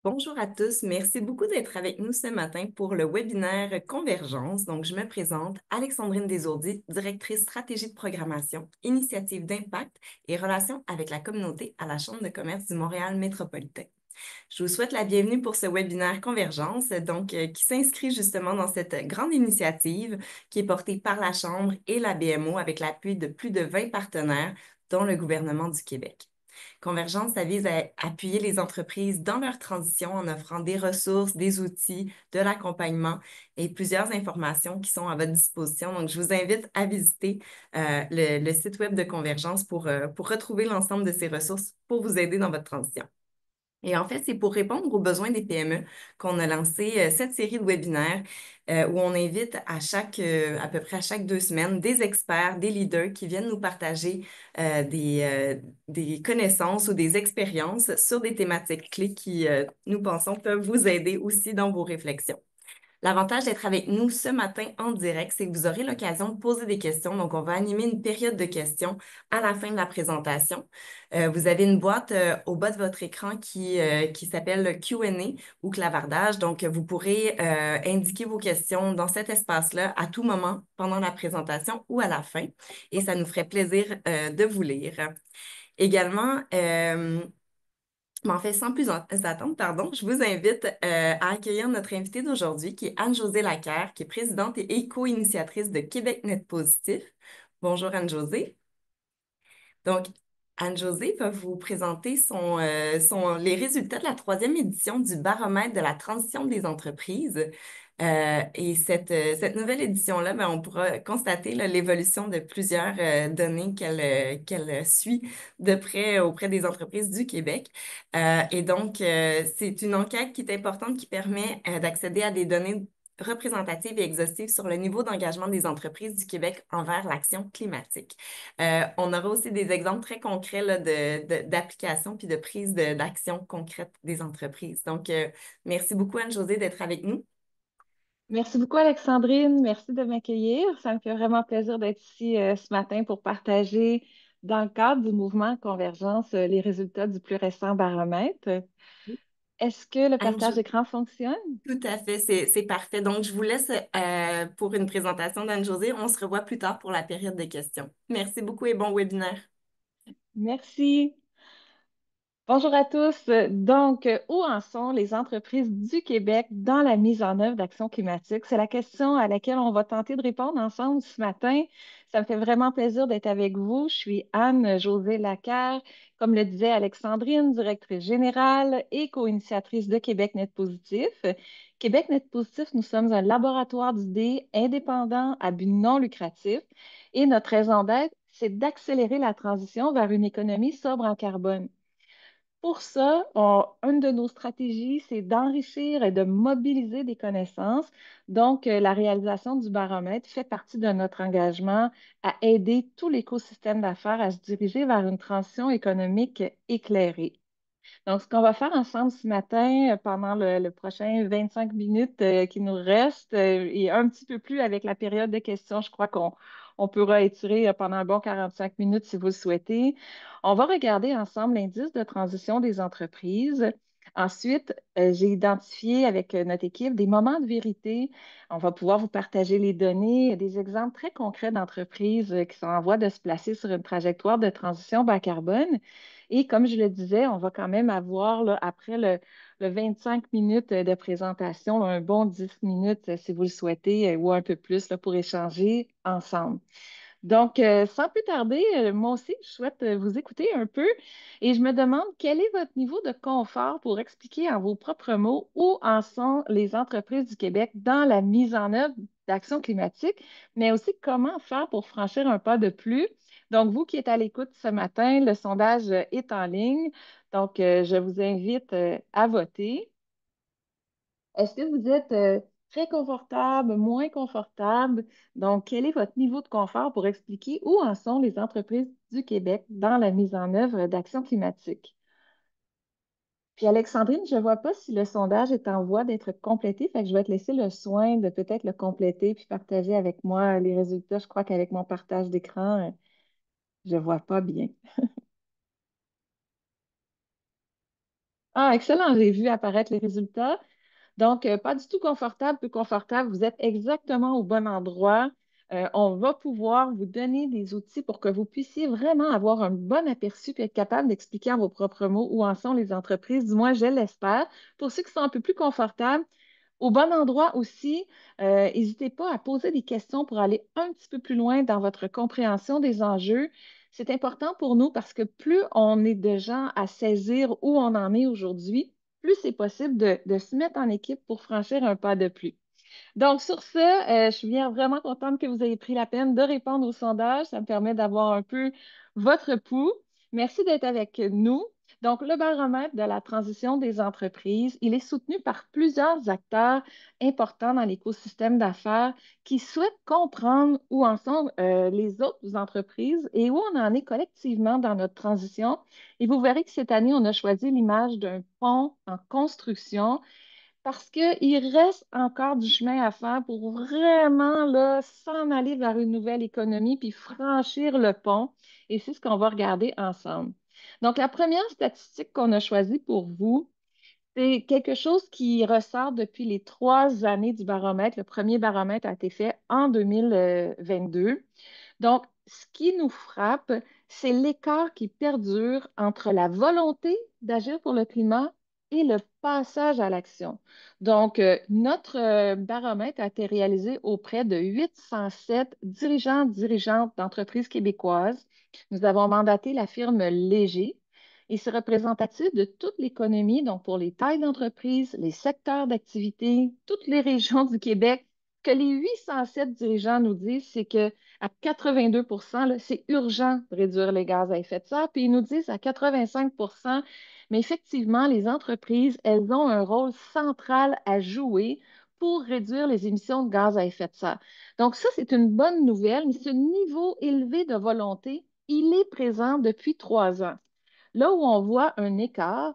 Bonjour à tous, merci beaucoup d'être avec nous ce matin pour le webinaire Convergence. Donc, je me présente, Alexandrine Desourdis, directrice stratégie de programmation, initiative d'impact et relations avec la communauté à la Chambre de commerce du Montréal métropolitain. Je vous souhaite la bienvenue pour ce webinaire Convergence, qui s'inscrit justement dans cette grande initiative qui est portée par la Chambre et la BMO avec l'appui de plus de 20 partenaires, dont le gouvernement du Québec. Convergence, ça vise à appuyer les entreprises dans leur transition en offrant des ressources, des outils, de l'accompagnement et plusieurs informations qui sont à votre disposition. Donc, je vous invite à visiter le site web de Convergence pour retrouver l'ensemble de ces ressources pour vous aider dans votre transition. Et en fait, c'est pour répondre aux besoins des PME qu'on a lancé cette série de webinaires où on invite à peu près à chaque 2 semaines, des experts, des leaders qui viennent nous partager des connaissances ou des expériences sur des thématiques clés qui, nous pensons, peuvent vous aider aussi dans vos réflexions. L'avantage d'être avec nous ce matin en direct, c'est que vous aurez l'occasion de poser des questions. Donc, on va animer une période de questions à la fin de la présentation. Vous avez une boîte au bas de votre écran qui s'appelle Q&A ou clavardage. Donc, vous pourrez indiquer vos questions dans cet espace-là à tout moment pendant la présentation ou à la fin. Et ça nous ferait plaisir de vous lire. Également, mais en fait, sans plus attendre, pardon, je vous invite à accueillir notre invitée d'aujourd'hui, qui est Anne-Josée Lacaire, qui est présidente et co-initiatrice de Québec Net Positif. Bonjour Anne-Josée. Donc, Anne-Josée va vous présenter les résultats de la troisième édition du baromètre de la transition des entreprises. Et cette nouvelle édition-là, ben, on pourra constater là, l'évolution de plusieurs données qu'elle suit de près auprès des entreprises du Québec. Et donc, c'est une enquête qui est importante qui permet d'accéder à des données représentatives et exhaustives sur le niveau d'engagement des entreprises du Québec envers l'action climatique. On aura aussi des exemples très concrets là, d'applications puis de prise d'action concrète des entreprises. Donc, merci beaucoup Anne-Josée d'être avec nous. Merci beaucoup, Alexandrine. Merci de m'accueillir. Ça me fait vraiment plaisir d'être ici ce matin pour partager, dans le cadre du mouvement Convergence, les résultats du plus récent baromètre. Est-ce que le partage Anne-Jo- d'écran fonctionne? Tout à fait, c'est parfait. Donc, je vous laisse pour une présentation d'Anne-Josée. On se revoit plus tard pour la période de questions. Merci beaucoup et bon webinaire. Merci. Bonjour à tous. Donc, où en sont les entreprises du Québec dans la mise en œuvre d'actions climatiques? C'est la question à laquelle on va tenter de répondre ensemble ce matin. Ça me fait vraiment plaisir d'être avec vous. Je suis Anne-Josée Lacaire, comme le disait Alexandrine, directrice générale et co-initiatrice de Québec Net Positif. Québec Net Positif, nous sommes un laboratoire d'idées indépendant à but non lucratif et notre raison d'être, c'est d'accélérer la transition vers une économie sobre en carbone. Pour ça, une de nos stratégies, c'est d'enrichir et de mobiliser des connaissances. Donc, la réalisation du baromètre fait partie de notre engagement à aider tout l'écosystème d'affaires à se diriger vers une transition économique éclairée. Donc, ce qu'on va faire ensemble ce matin, pendant le prochain 25 minutes qui nous reste, et un petit peu plus avec la période de questions, je crois qu'on pourra étirer pendant un bon 45 minutes si vous le souhaitez. On va regarder ensemble l'indice de transition des entreprises. Ensuite, j'ai identifié avec notre équipe des moments de vérité. On va pouvoir vous partager les données, des exemples très concrets d'entreprises qui sont en voie de se placer sur une trajectoire de transition bas carbone. Et comme je le disais, on va quand même avoir, là, après le 25 minutes de présentation, là, un bon 10 minutes, si vous le souhaitez, ou un peu plus, là, pour échanger ensemble. Donc, sans plus tarder, moi aussi, je souhaite vous écouter un peu et je me demande quel est votre niveau de confort pour expliquer en vos propres mots où en sont les entreprises du Québec dans la mise en œuvre d'actions climatiques, mais aussi comment faire pour franchir un pas de plus. Donc, vous qui êtes à l'écoute ce matin, le sondage est en ligne. Donc, je vous invite à voter. Est-ce que vous êtes très confortable, moins confortable? Donc, quel est votre niveau de confort pour expliquer où en sont les entreprises du Québec dans la mise en œuvre d'actions climatiques? Puis, Alexandrine, je ne vois pas si le sondage est en voie d'être complété, fait que je vais te laisser le soin de peut-être le compléter puis partager avec moi les résultats. Je crois qu'avec mon partage d'écran, je ne vois pas bien. Ah, excellent, j'ai vu apparaître les résultats. Donc, pas du tout confortable, peu confortable. Vous êtes exactement au bon endroit. On va pouvoir vous donner des outils pour que vous puissiez vraiment avoir un bon aperçu et être capable d'expliquer en vos propres mots où en sont les entreprises. Du moins, je l'espère. Pour ceux qui sont un peu plus confortables, au bon endroit aussi, n'hésitez pas à poser des questions pour aller un petit peu plus loin dans votre compréhension des enjeux. C'est important pour nous parce que plus on est de gens à saisir où on en est aujourd'hui, plus c'est possible de se mettre en équipe pour franchir un pas de plus. Donc, sur ce, je suis bien vraiment contente que vous ayez pris la peine de répondre au sondage. Ça me permet d'avoir un peu votre pouls. Merci d'être avec nous. Donc, le baromètre de la transition des entreprises, il est soutenu par plusieurs acteurs importants dans l'écosystème d'affaires qui souhaitent comprendre où en sont les autres entreprises et où on en est collectivement dans notre transition. Et vous verrez que cette année, on a choisi l'image d'un pont en construction parce qu'il reste encore du chemin à faire pour vraiment là, s'en aller vers une nouvelle économie puis franchir le pont. Et c'est ce qu'on va regarder ensemble. Donc, la première statistique qu'on a choisie pour vous, c'est quelque chose qui ressort depuis les 3 années du baromètre. Le premier baromètre a été fait en 2022. Donc, ce qui nous frappe, c'est l'écart qui perdure entre la volonté d'agir pour le climat et le passage à l'action. Donc, notre baromètre a été réalisé auprès de 807 dirigeants, dirigeantes d'entreprises québécoises. Nous avons mandaté la firme Léger et c'est représentatif de toute l'économie, donc pour les tailles d'entreprise, les secteurs d'activité, toutes les régions du Québec. Ce que les 807 dirigeants nous disent, c'est que à 82 là, c'est urgent de réduire les gaz à effet de serre. Puis ils nous disent à 85 mais effectivement, les entreprises, elles ont un rôle central à jouer pour réduire les émissions de gaz à effet de serre. Donc ça, c'est une bonne nouvelle, mais ce niveau élevé de volonté, il est présent depuis 3 ans. Là où on voit un écart,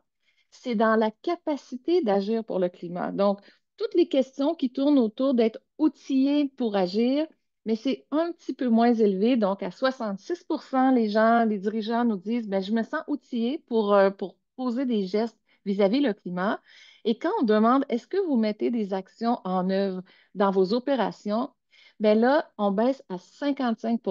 c'est dans la capacité d'agir pour le climat. Donc, toutes les questions qui tournent autour d'être outillé pour agir, mais c'est un petit peu moins élevé. Donc, à 66 les gens, les dirigeants nous disent, ben, je me sens outillé pour poser des gestes vis-à-vis le climat. Et quand on demande, est-ce que vous mettez des actions en œuvre dans vos opérations? Ben là, on baisse à 55.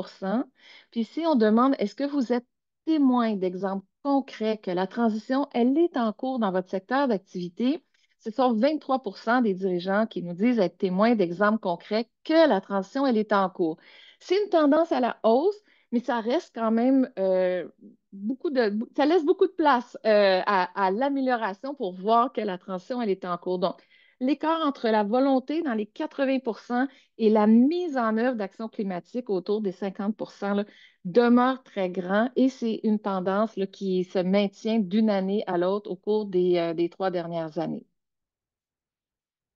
Puis si on demande, est-ce que vous êtes témoin d'exemples concrets que la transition, elle est en cours dans votre secteur d'activité, ce sont 23 des dirigeants qui nous disent être témoins d'exemples concrets que la transition, elle est en cours. C'est une tendance à la hausse, mais ça reste quand même ça laisse beaucoup de place à l'amélioration pour voir que la transition, elle est en cours. Donc, l'écart entre la volonté dans les 80 et la mise en œuvre d'actions climatiques autour des 50 là, demeure très grand et c'est une tendance là, qui se maintient d'une année à l'autre au cours des 3 dernières années.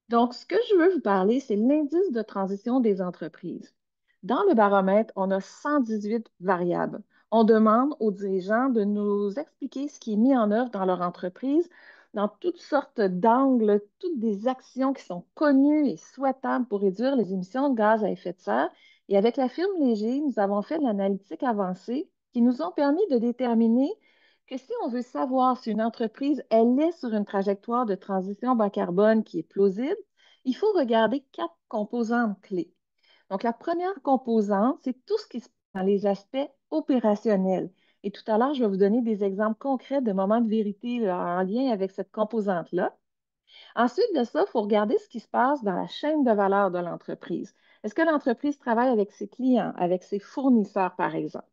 Donc, ce que je veux vous parler, c'est l'indice de transition des entreprises. Dans le baromètre, on a 118 variables. On demande aux dirigeants de nous expliquer ce qui est mis en œuvre dans leur entreprise dans toutes sortes d'angles, toutes des actions qui sont connues et souhaitables pour réduire les émissions de gaz à effet de serre. Et avec la firme Léger, nous avons fait de l'analytique avancée qui nous ont permis de déterminer que si on veut savoir si une entreprise, elle est sur une trajectoire de transition bas carbone qui est plausible, il faut regarder 4 composantes clés. Donc, la première composante, c'est tout ce qui se passe dans les aspects opérationnels. Et tout à l'heure, je vais vous donner des exemples concrets de moments de vérité là, en lien avec cette composante-là. Ensuite de ça, il faut regarder ce qui se passe dans la chaîne de valeur de l'entreprise. Est-ce que l'entreprise travaille avec ses clients, avec ses fournisseurs, par exemple?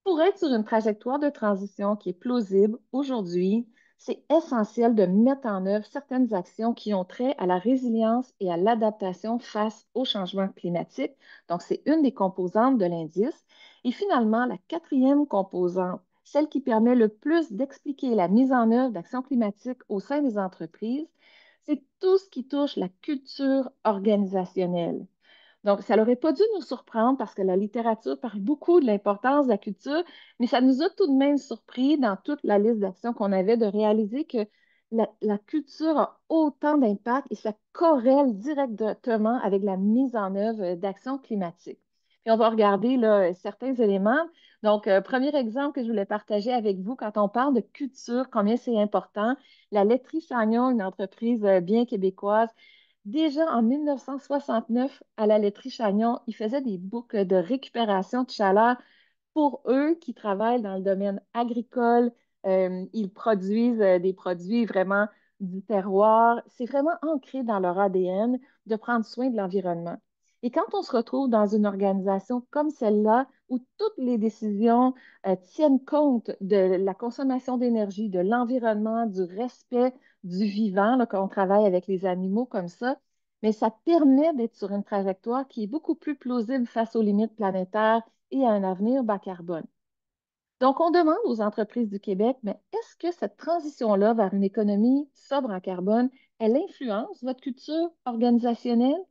Pour être sur une trajectoire de transition qui est plausible aujourd'hui, c'est essentiel de mettre en œuvre certaines actions qui ont trait à la résilience et à l'adaptation face au changement climatique. Donc, c'est une des composantes de l'indice. Et finalement, la quatrième composante, celle qui permet le plus d'expliquer la mise en œuvre d'actions climatiques au sein des entreprises, c'est tout ce qui touche la culture organisationnelle. Donc, ça n'aurait pas dû nous surprendre parce que la littérature parle beaucoup de l'importance de la culture, mais ça nous a tout de même surpris dans toute la liste d'actions qu'on avait de réaliser que la culture a autant d'impact et ça corrèle directement avec la mise en œuvre d'actions climatiques. Puis on va regarder là, certains éléments. Donc, premier exemple que je voulais partager avec vous, quand on parle de culture, combien c'est important, la laiterie Chagnon, une entreprise bien québécoise, déjà en 1969, à la laiterie Chagnon, ils faisaient des boucles de récupération de chaleur pour eux qui travaillent dans le domaine agricole. Ils produisent des produits vraiment du terroir. C'est vraiment ancré dans leur ADN de prendre soin de l'environnement. Et quand on se retrouve dans une organisation comme celle-là, où toutes les décisions tiennent compte de la consommation d'énergie, de l'environnement, du respect du vivant, là, quand on travaille avec les animaux comme ça, mais ça permet d'être sur une trajectoire qui est beaucoup plus plausible face aux limites planétaires et à un avenir bas carbone. Donc, on demande aux entreprises du Québec, mais est-ce que cette transition-là vers une économie sobre en carbone, elle influence votre culture organisationnelle?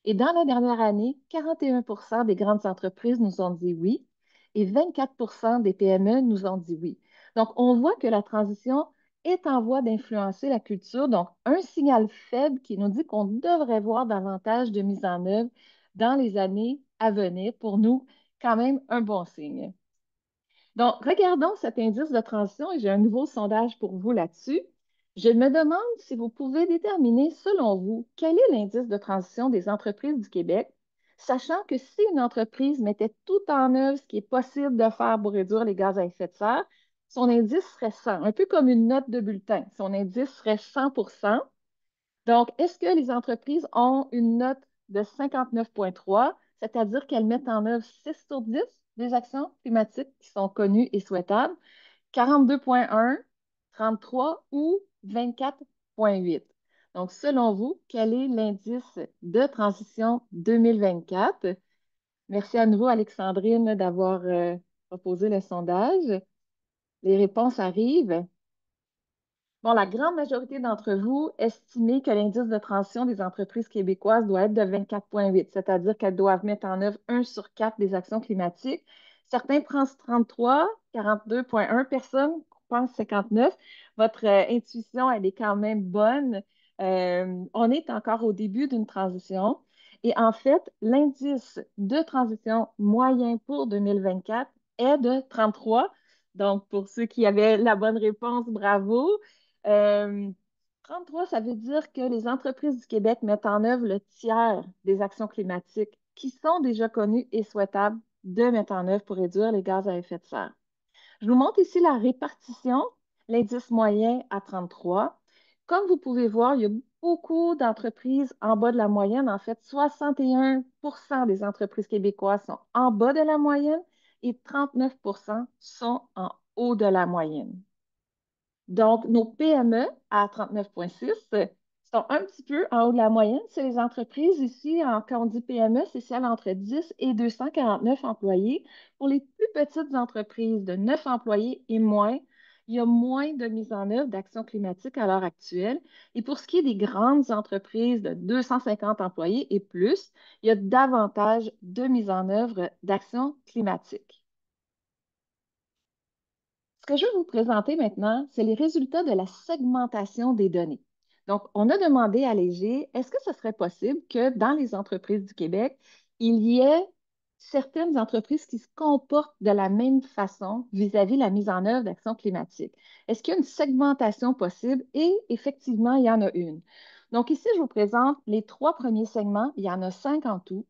Et dans la dernière année, 41 des grandes entreprises nous ont dit oui et 24 des PME nous ont dit oui. Donc, on voit que la transition est en voie d'influencer la culture. Donc, un signal faible qui nous dit qu'on devrait voir davantage de mise en œuvre dans les années à venir. Pour nous, quand même un bon signe. Donc, regardons cet indice de transition et j'ai un nouveau sondage pour vous là-dessus. Je me demande si vous pouvez déterminer, selon vous, quel est l'indice de transition des entreprises du Québec, sachant que si une entreprise mettait tout en œuvre ce qui est possible de faire pour réduire les gaz à effet de serre, son indice serait 100, un peu comme une note de bulletin. Son indice serait 100. Donc, est-ce que les entreprises ont une note de 59,3, c'est-à-dire qu'elles mettent en œuvre 6 sur 10 des actions climatiques qui sont connues et souhaitables, 42,1, 33 ou 24,8? Donc, selon vous, quel est l'indice de transition 2024? Merci à nouveau, Alexandrine, d'avoir proposé le sondage. Les réponses arrivent. Bon, la grande majorité d'entre vous estimez que l'indice de transition des entreprises québécoises doit être de 24,8, c'est-à-dire qu'elles doivent mettre en œuvre 1 sur 4 des actions climatiques. Certains pensent 33, 42,1 personnes pensent 59. Votre intuition, elle est quand même bonne. On est encore au début d'une transition. Et en fait, l'indice de transition moyen pour 2024 est de 33. Donc, pour ceux qui avaient la bonne réponse, bravo. Euh, 33, ça veut dire que les entreprises du Québec mettent en œuvre le tiers des actions climatiques qui sont déjà connues et souhaitables de mettre en œuvre pour réduire les gaz à effet de serre. Je vous montre ici la répartition, l'indice moyen à 33. Comme vous pouvez voir, il y a beaucoup d'entreprises en bas de la moyenne. En fait, 61 des entreprises québécoises sont en bas de la moyenne et 39 sont en haut de la moyenne. Donc, nos PME à 39,6 sont un petit peu en haut de la moyenne. C'est les entreprises ici, quand on dit PME, c'est celles entre 10 et 249 employés. Pour les plus petites entreprises de 9 employés et moins, il y a moins de mise en œuvre d'actions climatiques à l'heure actuelle. Et pour ce qui est des grandes entreprises de 250 employés et plus, il y a davantage de mise en œuvre d'actions climatiques. Ce que je vais vous présenter maintenant, c'est les résultats de la segmentation des données. Donc, on a demandé à Léger, est-ce que ce serait possible que dans les entreprises du Québec, il y ait certaines entreprises qui se comportent de la même façon vis-à-vis de la mise en œuvre d'actions climatiques? Est-ce qu'il y a une segmentation possible? Et effectivement, il y en a une. Donc, ici, je vous présente les 3 premiers segments. Il y en a 5 en tout.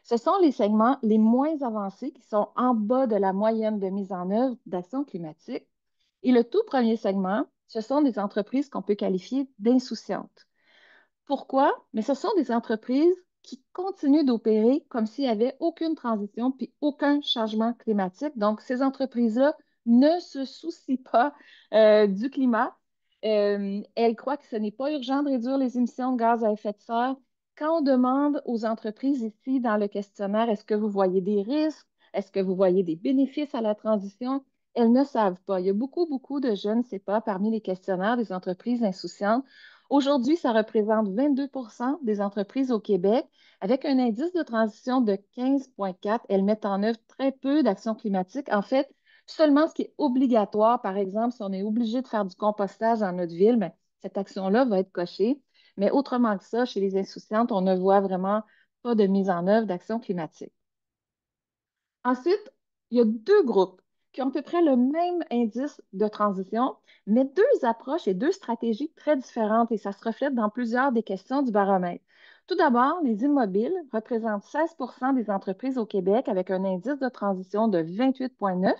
Ce sont les segments les moins avancés qui sont en bas de la moyenne de mise en œuvre d'actions climatiques. Et le tout premier segment, ce sont des entreprises qu'on peut qualifier d'insouciantes. Pourquoi? Mais ce sont des entreprises qui continuent d'opérer comme s'il n'y avait aucune transition puis aucun changement climatique. Donc, ces entreprises-là ne se soucient pas du climat. Elles croient que ce n'est pas urgent de réduire les émissions de gaz à effet de serre. Quand on demande aux entreprises ici dans le questionnaire, est-ce que vous voyez des risques? Est-ce que vous voyez des bénéfices à la transition? Elles ne savent pas. Il y a beaucoup, beaucoup de je ne sais pas parmi les questionnaires des entreprises insouciantes. Aujourd'hui, ça représente 22 des entreprises au Québec. Avec un indice de transition de 15,4, elles mettent en œuvre très peu d'actions climatiques. En fait, seulement ce qui est obligatoire, par exemple, si on est obligé de faire du compostage dans notre ville, bien, cette action-là va être cochée. Mais autrement que ça, chez les insouciantes, on ne voit vraiment pas de mise en œuvre d'actions climatiques. Ensuite, il y a deux groupes qui ont à peu près le même indice de transition, mais deux approches et deux stratégies très différentes et ça se reflète dans plusieurs des questions du baromètre. Tout d'abord, les immobiles représentent 16 des entreprises au Québec avec un indice de transition de 28,9.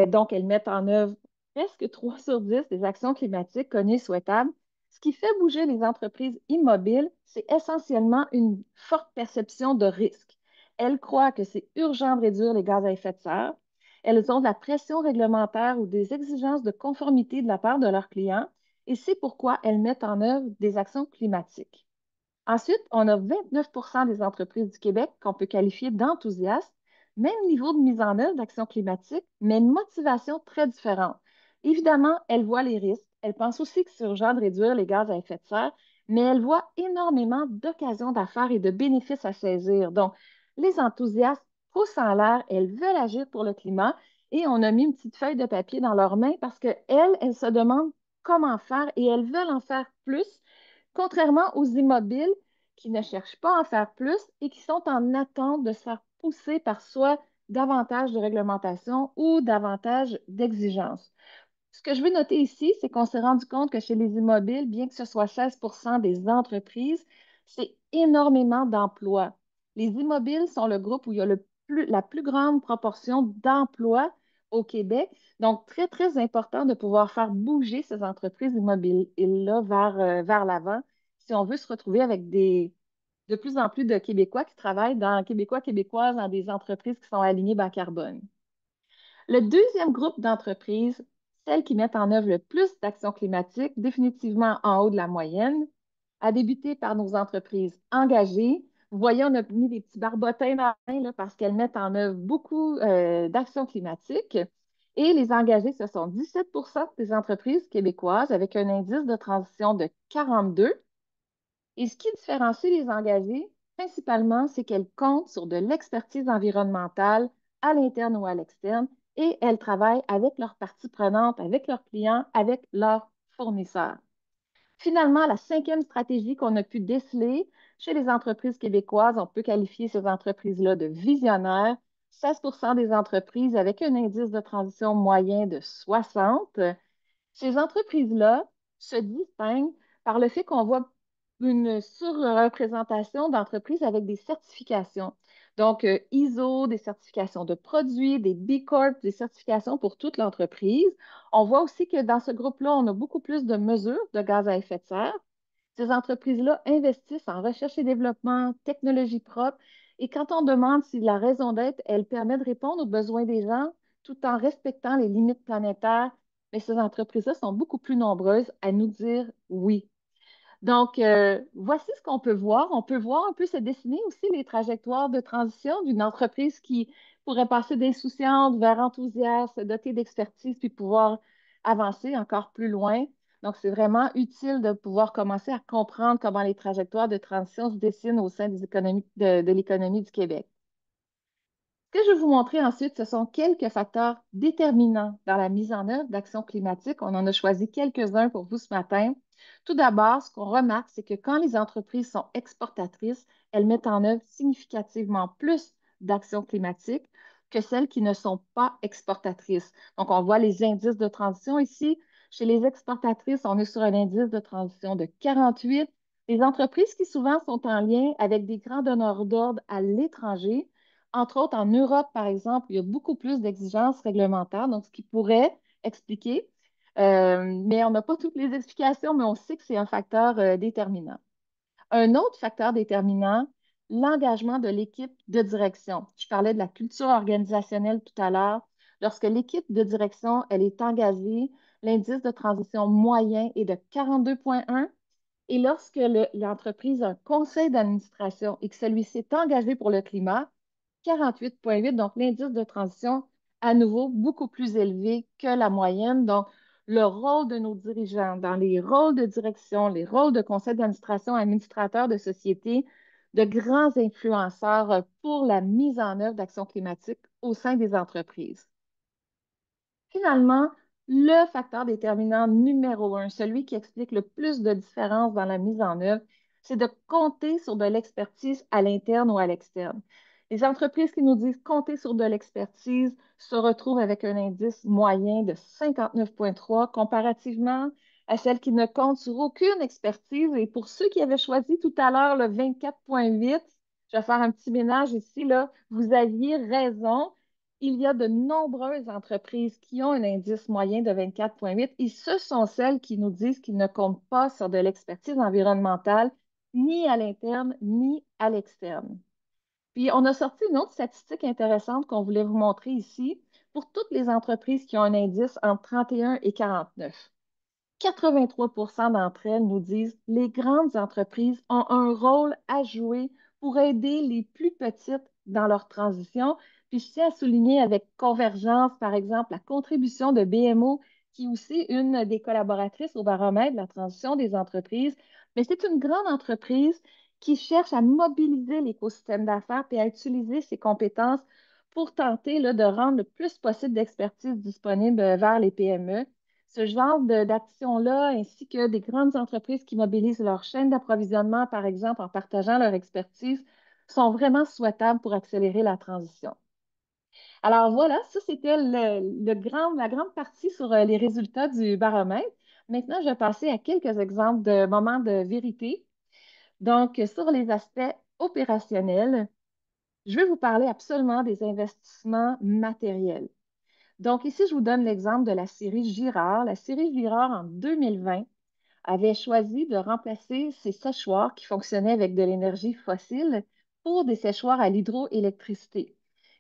Donc, elles mettent en œuvre presque 3 sur 10 des actions climatiques connues et souhaitables. Ce qui fait bouger les entreprises immobiles, c'est essentiellement une forte perception de risque. Elles croient que c'est urgent de réduire les gaz à effet de serre. Elles ont de la pression réglementaire ou des exigences de conformité de la part de leurs clients et c'est pourquoi elles mettent en œuvre des actions climatiques. Ensuite, on a 29 des entreprises du Québec qu'on peut qualifier d'enthousiastes, même niveau de mise en œuvre d'actions climatiques, mais une motivation très différente. Évidemment, elles voient les risques, elles pensent aussi que c'est urgent de réduire les gaz à effet de serre, mais elles voient énormément d'occasions d'affaires et de bénéfices à saisir. Donc, les enthousiastes poussent en l'air, elles veulent agir pour le climat et on a mis une petite feuille de papier dans leurs mains parce qu'elles, elles se demandent comment faire et elles veulent en faire plus. Contrairement aux immobiles qui ne cherchent pas à en faire plus et qui sont en attente de se faire pousser par soit davantage de réglementation ou davantage d'exigences. Ce que je veux noter ici, c'est qu'on s'est rendu compte que chez les immobiles, bien que ce soit 16 des entreprises, c'est énormément d'emplois. Les immobiles sont le groupe où il y a la plus grande proportion d'emplois au Québec. Donc, très, très important de pouvoir faire bouger ces entreprises immobilières-là vers l'avant si on veut se retrouver avec de plus en plus de Québécois qui travaillent Québécois, Québécoises dans des entreprises qui sont alignées bas carbone. Le deuxième groupe d'entreprises, celles qui mettent en œuvre le plus d'actions climatiques, définitivement en haut de la moyenne, a débuté par nos entreprises engagées. Vous voyez, on a mis des petits barbotins dans la main là, parce qu'elles mettent en œuvre beaucoup d'actions climatiques. Et les engagés, ce sont 17 des entreprises québécoises avec un indice de transition de 42. Et ce qui différencie les engagés, principalement, c'est qu'elles comptent sur de l'expertise environnementale à l'interne ou à l'externe et elles travaillent avec leurs parties prenantes, avec leurs clients, avec leurs fournisseurs. Finalement, la cinquième stratégie qu'on a pu déceler chez les entreprises québécoises, on peut qualifier ces entreprises-là de visionnaires. 16 des entreprises avec un indice de transition moyen de 60. Ces entreprises-là se distinguent par le fait qu'on voit une surreprésentation d'entreprises avec des certifications. Donc, ISO, des certifications de produits, des B Corp, des certifications pour toute l'entreprise. On voit aussi que dans ce groupe-là, on a beaucoup plus de mesures de gaz à effet de serre. Ces entreprises-là investissent en recherche et développement, technologie propre. Et quand on demande si la raison d'être, elle permet de répondre aux besoins des gens tout en respectant les limites planétaires, mais ces entreprises-là sont beaucoup plus nombreuses à nous dire oui. Donc, voici ce qu'on peut voir. On peut voir un peu se dessiner aussi les trajectoires de transition d'une entreprise qui pourrait passer d'insouciante vers enthousiaste, dotée d'expertise, puis pouvoir avancer encore plus loin. Donc, c'est vraiment utile de pouvoir commencer à comprendre comment les trajectoires de transition se dessinent au sein des économies, de l'économie du Québec. Ce que je vais vous montrer ensuite, ce sont quelques facteurs déterminants dans la mise en œuvre d'actions climatiques. On en a choisi quelques-uns pour vous ce matin. Tout d'abord, ce qu'on remarque, c'est que quand les entreprises sont exportatrices, elles mettent en œuvre significativement plus d'actions climatiques que celles qui ne sont pas exportatrices. Donc, on voit les indices de transition ici. Chez les exportatrices, on est sur un indice de transition de 48. Les entreprises qui souvent sont en lien avec des grands donneurs d'ordre à l'étranger, entre autres, en Europe, par exemple, il y a beaucoup plus d'exigences réglementaires, donc ce qui pourrait expliquer, mais on n'a pas toutes les explications, mais on sait que c'est un facteur déterminant. Un autre facteur déterminant, l'engagement de l'équipe de direction. Je parlais de la culture organisationnelle tout à l'heure. Lorsque l'équipe de direction, elle est engagée, l'indice de transition moyen est de 42,1. Et lorsque l'entreprise a un conseil d'administration et que celui-ci est engagé pour le climat, 48,8, donc l'indice de transition, à nouveau, beaucoup plus élevé que la moyenne. Donc, le rôle de nos dirigeants dans les rôles de direction, les rôles de conseil d'administration, administrateurs de société, de grands influenceurs pour la mise en œuvre d'actions climatiques au sein des entreprises. Finalement, le facteur déterminant numéro un, celui qui explique le plus de différences dans la mise en œuvre, c'est de compter sur de l'expertise à l'interne ou à l'externe. Les entreprises qui nous disent compter sur de l'expertise se retrouvent avec un indice moyen de 59,3 comparativement à celles qui ne comptent sur aucune expertise. Et pour ceux qui avaient choisi tout à l'heure le 24,8, je vais faire un petit ménage ici, là, vous aviez raison. Il y a de nombreuses entreprises qui ont un indice moyen de 24,8 et ce sont celles qui nous disent qu'ils ne comptent pas sur de l'expertise environnementale ni à l'interne ni à l'externe. Puis, on a sorti une autre statistique intéressante qu'on voulait vous montrer ici pour toutes les entreprises qui ont un indice entre 31 et 49. 83 d'entre elles nous disent que les grandes entreprises ont un rôle à jouer pour aider les plus petites dans leur transition. Puis je tiens à souligner avec Convergence, par exemple, la contribution de BMO, qui est aussi une des collaboratrices au baromètre de la transition des entreprises. Mais c'est une grande entreprise qui cherche à mobiliser l'écosystème d'affaires et à utiliser ses compétences pour tenter là, de rendre le plus possible d'expertise disponible vers les PME. Ce genre d'action-là, ainsi que des grandes entreprises qui mobilisent leur chaîne d'approvisionnement, par exemple, en partageant leur expertise, sont vraiment souhaitables pour accélérer la transition. Alors voilà, ça c'était la grande partie sur les résultats du baromètre. Maintenant, je vais passer à quelques exemples de moments de vérité. Donc, sur les aspects opérationnels, je vais vous parler absolument des investissements matériels. Donc, ici, je vous donne l'exemple de la série Girard. La série Girard, en 2020, avait choisi de remplacer ses séchoirs qui fonctionnaient avec de l'énergie fossile pour des séchoirs à l'hydroélectricité.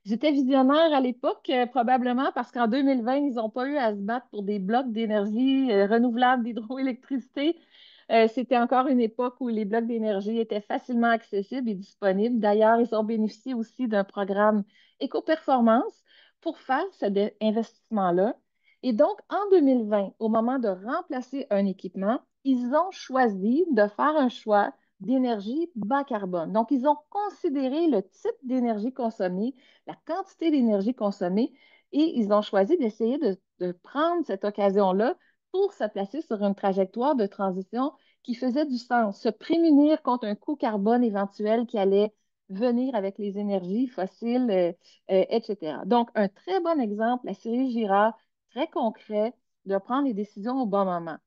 Ils étaient visionnaires à l'époque, probablement parce qu'en 2020, ils n'ont pas eu à se battre pour des blocs d'énergie renouvelable d'hydroélectricité. C'était encore une époque où les blocs d'énergie étaient facilement accessibles et disponibles. D'ailleurs, ils ont bénéficié aussi d'un programme éco-performance pour faire cet investissement-là. Et donc, en 2020, au moment de remplacer un équipement, ils ont choisi de faire un choix d'énergie bas carbone. Donc, ils ont considéré le type d'énergie consommée, la quantité d'énergie consommée, et ils ont choisi d'essayer de prendre cette occasion-là pour se placer sur une trajectoire de transition qui faisait du sens, se prémunir contre un coût carbone éventuel qui allait venir avec les énergies fossiles, etc. Donc, un très bon exemple, la série Girard, très concret, de prendre les décisions au bon moment.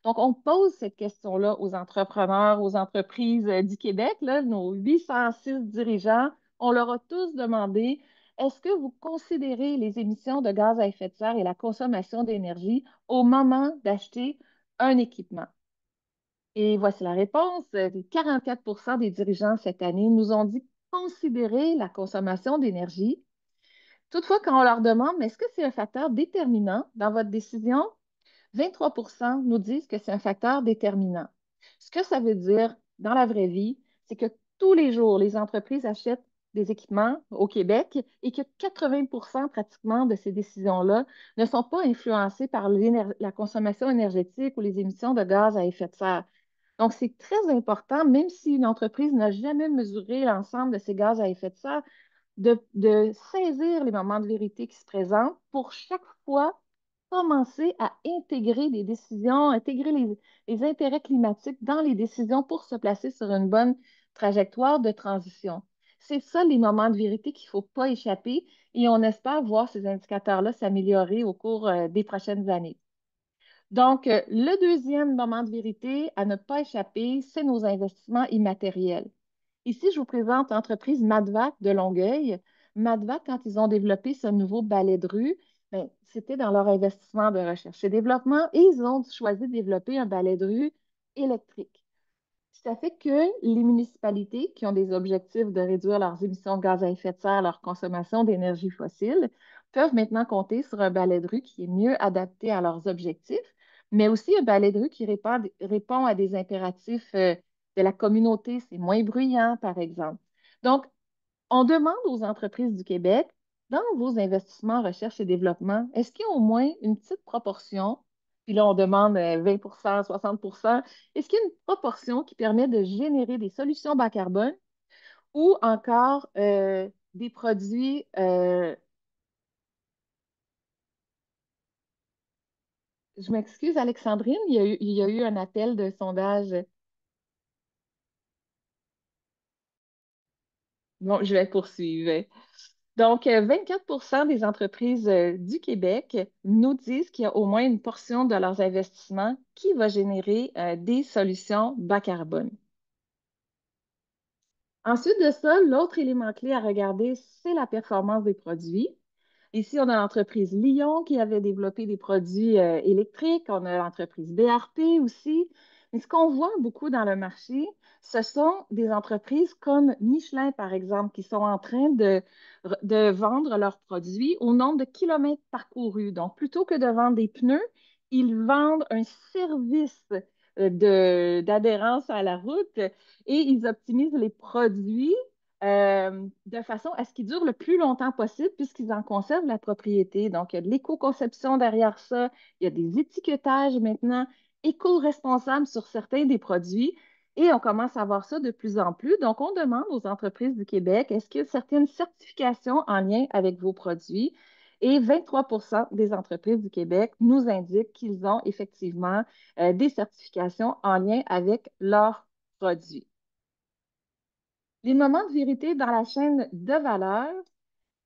Donc, on pose cette question-là aux entrepreneurs, aux entreprises du Québec, là, nos 806 dirigeants. On leur a tous demandé, est-ce que vous considérez les émissions de gaz à effet de serre et la consommation d'énergie au moment d'acheter un équipement? Et voici la réponse. 44 des dirigeants cette année nous ont dit considérer la consommation d'énergie. Toutefois, quand on leur demande, mais est-ce que c'est un facteur déterminant dans votre décision? 23 nous disent que c'est un facteur déterminant. Ce que ça veut dire dans la vraie vie, c'est que tous les jours, les entreprises achètent des équipements au Québec et que 80 pratiquement de ces décisions-là ne sont pas influencées par la consommation énergétique ou les émissions de gaz à effet de serre. Donc, c'est très important, même si une entreprise n'a jamais mesuré l'ensemble de ces gaz à effet de serre, de saisir les moments de vérité qui se présentent pour chaque fois commencer à intégrer des décisions, intégrer les intérêts climatiques dans les décisions pour se placer sur une bonne trajectoire de transition. C'est ça les moments de vérité qu'il ne faut pas échapper et on espère voir ces indicateurs-là s'améliorer au cours des prochaines années. Donc, le deuxième moment de vérité à ne pas échapper, c'est nos investissements immatériels. Ici, je vous présente l'entreprise Madvac de Longueuil. Madvac, quand ils ont développé ce nouveau balai de rue, ben, c'était dans leur investissement de recherche et développement et ils ont choisi de développer un balai de rue électrique. Ça fait que les municipalités qui ont des objectifs de réduire leurs émissions de gaz à effet de serre, leur consommation d'énergie fossile, peuvent maintenant compter sur un balai de rue qui est mieux adapté à leurs objectifs, mais aussi un balai de rue qui répond à des impératifs de la communauté. C'est moins bruyant, par exemple. Donc, on demande aux entreprises du Québec, dans vos investissements en recherche et développement, est-ce qu'il y a au moins une petite proportion, puis là on demande 20 60 est-ce qu'il y a une proportion qui permet de générer des solutions bas carbone ou encore des produits, je m'excuse Alexandrine, il y a eu un appel de sondage. Bon, je vais poursuivre. Donc, 24 des entreprises du Québec nous disent qu'il y a au moins une portion de leurs investissements qui va générer des solutions bas carbone. Ensuite de ça, l'autre élément clé à regarder, c'est la performance des produits. Ici, on a l'entreprise Lyon qui avait développé des produits électriques. On a l'entreprise BRP aussi. Mais ce qu'on voit beaucoup dans le marché, ce sont des entreprises comme Michelin, par exemple, qui sont en train de vendre leurs produits au nombre de kilomètres parcourus. Donc, plutôt que de vendre des pneus, ils vendent un service d'adhérence à la route et ils optimisent les produits de façon à ce qu'ils durent le plus longtemps possible puisqu'ils en conservent la propriété. Donc, il y a de l'éco-conception derrière ça, il y a des étiquetages maintenant éco-responsables sur certains des produits et on commence à voir ça de plus en plus. Donc, on demande aux entreprises du Québec, est-ce qu'il y a certaines certifications en lien avec vos produits? Et 23 des entreprises du Québec nous indiquent qu'ils ont effectivement des certifications en lien avec leurs produits. Les moments de vérité dans la chaîne de valeur,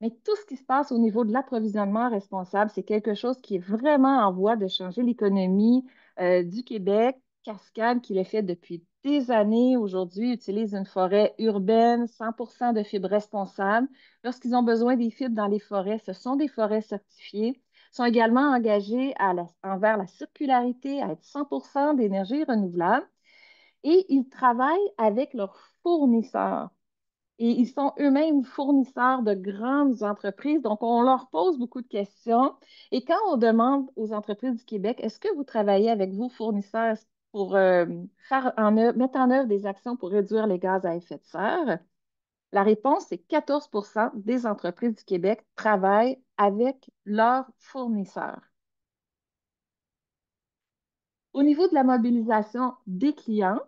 mais tout ce qui se passe au niveau de l'approvisionnement responsable, c'est quelque chose qui est vraiment en voie de changer l'économie du Québec. Cascade, qui le fait depuis des années, aujourd'hui, utilise une forêt urbaine, 100 de fibres responsables. Lorsqu'ils ont besoin des fibres dans les forêts, ce sont des forêts certifiées. Ils sont également engagés envers la circularité, à être 100 d'énergie renouvelable. Et ils travaillent avec leurs fournisseurs. Et ils sont eux-mêmes fournisseurs de grandes entreprises. Donc, on leur pose beaucoup de questions. Et quand on demande aux entreprises du Québec, est-ce que vous travaillez avec vos fournisseurs pour mettre en œuvre des actions pour réduire les gaz à effet de serre? La réponse, c'est 14 des entreprises du Québec travaillent avec leurs fournisseurs. Au niveau de la mobilisation des clients,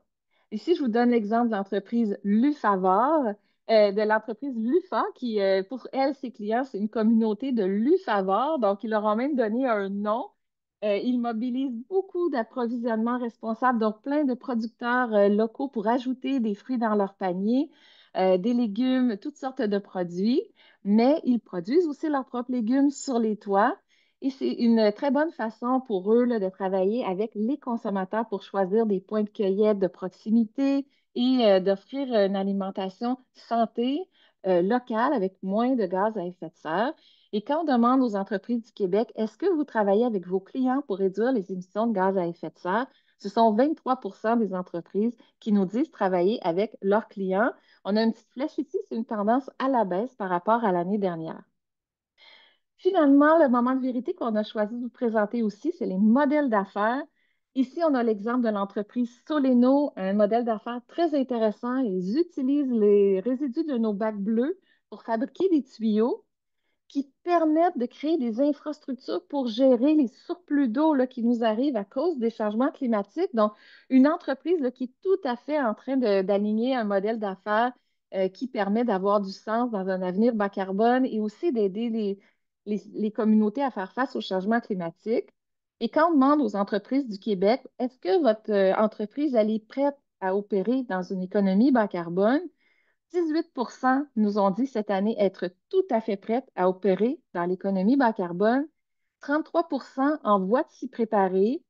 ici, je vous donne l'exemple de l'entreprise Lufavor, de l'entreprise Lufa, qui, pour elle, ses clients, c'est une communauté de Lufavor. Donc, ils leur ont même donné un nom. Ils mobilisent beaucoup d'approvisionnement responsable, donc plein de producteurs locaux pour ajouter des fruits dans leur panier, des légumes, toutes sortes de produits. Mais ils produisent aussi leurs propres légumes sur les toits. Et c'est une très bonne façon pour eux là, de travailler avec les consommateurs pour choisir des points de cueillette de proximité et d'offrir une alimentation santé locale avec moins de gaz à effet de serre. Et quand on demande aux entreprises du Québec, est-ce que vous travaillez avec vos clients pour réduire les émissions de gaz à effet de serre? Ce sont 23 des entreprises qui nous disent travailler avec leurs clients. On a une petite flèche ici, c'est une tendance à la baisse par rapport à l'année dernière. Finalement, le moment de vérité qu'on a choisi de vous présenter aussi, c'est les modèles d'affaires. Ici, on a l'exemple de l'entreprise Soleno, un modèle d'affaires très intéressant. Ils utilisent les résidus de nos bacs bleus pour fabriquer des tuyaux qui permettent de créer des infrastructures pour gérer les surplus d'eau là, qui nous arrivent à cause des changements climatiques. Donc, une entreprise là, qui est tout à fait en train d'aligner un modèle d'affaires qui permet d'avoir du sens dans un avenir bas carbone et aussi d'aider les communautés à faire face aux changements climatiques. Et quand on demande aux entreprises du Québec, est-ce que votre entreprise elle est prête à opérer dans une économie bas carbone? 18 nous ont dit cette année être tout à fait prêtes à opérer dans l'économie bas carbone, 33 en voie de s'y préparer.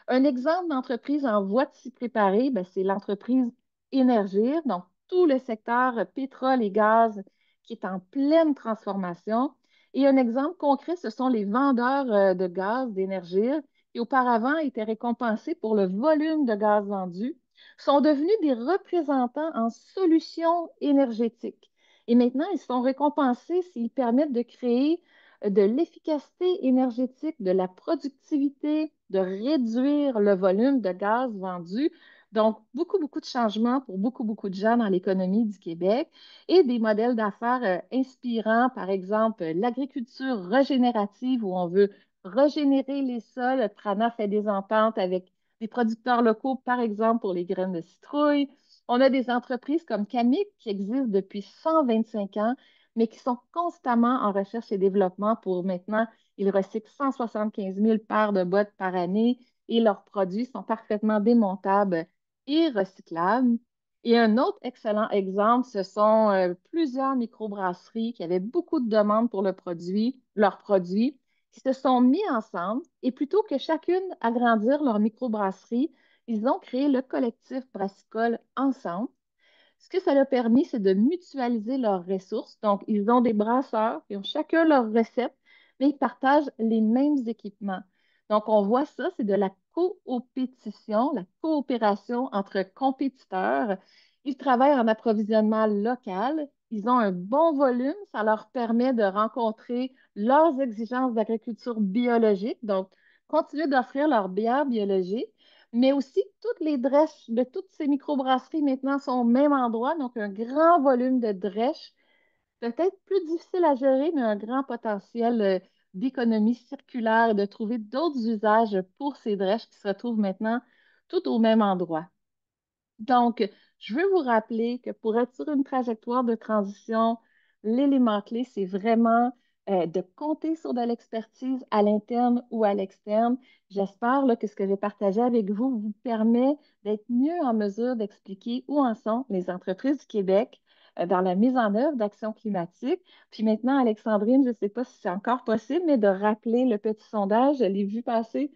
Un exemple d'entreprise en voie de s'y préparer, ben, c'est l'entreprise Énergir, donc tout le secteur pétrole et gaz qui est en pleine transformation. Et un exemple concret, ce sont les vendeurs de gaz d'Énergir qui auparavant étaient récompensés pour le volume de gaz vendu sont devenus des représentants en solutions énergétiques. Et maintenant, ils sont récompensés s'ils permettent de créer de l'efficacité énergétique, de la productivité, de réduire le volume de gaz vendu. Donc, beaucoup, beaucoup de changements pour beaucoup, beaucoup de gens dans l'économie du Québec et des modèles d'affaires inspirants, par exemple l'agriculture régénérative où on veut régénérer les sols. Trana fait des ententes avec des producteurs locaux, par exemple, pour les graines de citrouille. On a des entreprises comme Camic qui existent depuis 125 ans, mais qui sont constamment en recherche et développement pour maintenant, ils recyclent 175 000 paires de bottes par année et leurs produits sont parfaitement démontables et recyclables. Et un autre excellent exemple, ce sont plusieurs microbrasseries qui avaient beaucoup de demandes pour leurs produits, qui se sont mis ensemble et plutôt que chacune agrandir leur microbrasserie, ils ont créé le collectif brassicole ensemble. Ce que ça leur a permis, c'est de mutualiser leurs ressources. Donc, ils ont des brasseurs qui ont chacun leur recette, mais ils partagent les mêmes équipements. Donc, on voit ça, c'est de la coopétition, la coopération entre compétiteurs. Ils travaillent en approvisionnement local. Ils ont un bon volume. Ça leur permet de rencontrer leurs exigences d'agriculture biologique. Donc, continuer d'offrir leur bière biologique, mais aussi toutes les drèches de toutes ces microbrasseries maintenant sont au même endroit, donc un grand volume de drèches, peut-être plus difficile à gérer, mais un grand potentiel d'économie circulaire et de trouver d'autres usages pour ces drèches qui se retrouvent maintenant tout au même endroit. Donc, je veux vous rappeler que pour être sur une trajectoire de transition, l'élément clé, c'est vraiment de compter sur de l'expertise à l'interne ou à l'externe. J'espère là, que ce que j'ai partagé avec vous vous permet d'être mieux en mesure d'expliquer où en sont les entreprises du Québec dans la mise en œuvre d'actions climatiques. Puis maintenant, Alexandrine, je ne sais pas si c'est encore possible, mais de rappeler le petit sondage, je l'ai vu passer